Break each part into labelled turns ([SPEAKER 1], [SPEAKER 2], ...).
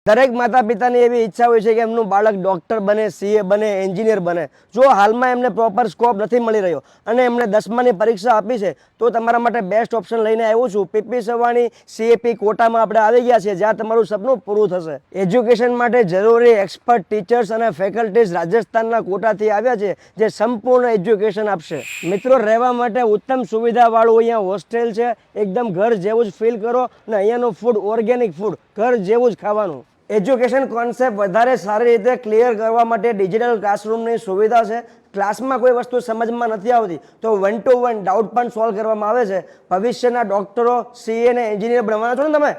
[SPEAKER 1] દરેક માતા પિતાની એવી ઈચ્છા હોય છે કે એમનું બાળક ડોક્ટર બને, સીએ બને, એન્જિનિયર બને. જો હાલમાં એમને પ્રોપર સ્કોપ નથી મળી રહ્યો અને એમણે 10માની પરીક્ષા આપી છે તો તમારા માટે બેસ્ટ ઓપ્શન લઈને આવ્યો છું. પીપી સવાણી સીએપી કોટામાં આપણે આવી ગયા છીએ, જ્યાં તમારું સપનું પૂરું થશે. એજ્યુકેશન માટે જરૂરી એક્સપર્ટ ટીચર્સ અને ફેકલ્ટીઝ રાજસ્થાનના કોટાથી આવ્યા છે, જે સંપૂર્ણ એજ્યુકેશન આપશે. મિત્રો, રહેવા માટે ઉત્તમ સુવિધાવાળું અહીંયા હોસ્ટેલ છે. એકદમ ઘર જેવું જ ફીલ કરો અને અહીંયાનું ફૂડ ઓર્ગેનિક ફૂડ, ઘર જેવું જ ખાવાનું. એજ્યુકેશન કોન્સેપ્ટ વધારે સારી રીતે ક્લિયર કરવા માટે ડિજિટલ ક્લાસરૂમની સુવિધા છે. ક્લાસમાં કોઈ વસ્તુ સમજમાં નથી આવતી તો 1 to 1 ડાઉટ પણ સોલ્વ કરવામાં આવે છે. ભવિષ્યના ડોક્ટરો, સીએ ને એન્જિનિયર બનવાના છો ને તમે?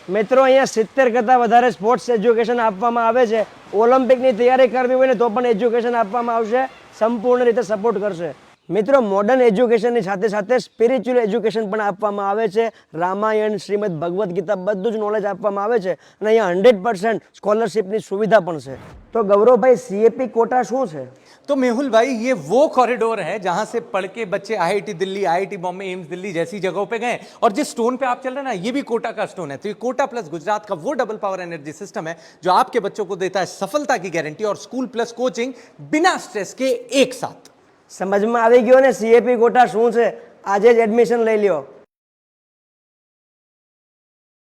[SPEAKER 1] મિત્રો, અહીંયા 70 કરતાં વધારે સ્પોર્ટ્સ એજ્યુકેશન આપવામાં આવે છે. ઓલિમ્પિકની તૈયારી કરવી હોય ને તો પણ એજ્યુકેશન આપવામાં આવશે. સંપૂર્ણ રીતે સપોર્ટ કરશે. મિત્રો, મોડર્ન એજ્યુકેશનની સાથે સાથે સ્પિરિચ્યુઅલ એજ્યુકેશન પણ આપવામાં આવે છે. રામાયણ, શ્રીમદ ભગવદ્ ગીતા બધું જ નોલેજ આપવામાં આવે છે અને અહીંયા 100% સ્કોલરશિપની સુવિધા પણ છે. તો ગૌરવભાઈ, સીએપી કોટા શું છે?
[SPEAKER 2] तो मेहुल भाई, ये वो कॉरिडोर है जहां से पढ़ के बच्चे IIT Delhi, IIT Bombay, AIIMS Delhi जैसी जगहों पे गए. और जिस स्टोन पे आप चल रहे हैं ना, ये भी कोटा का स्टोन है. तो ये कोटा प्लस गुजरात का वो डबल पावर एनर्जी सिस्टम है जो आपके बच्चों को देता है सफलता की गारंटी और स्कूल प्लस कोचिंग बिना स्ट्रेस के एक साथ.
[SPEAKER 1] સમજમાં આવી ગયો ને સીએપી કોટા શું છે? આજે જ એડમિશન લઈ લ્યો.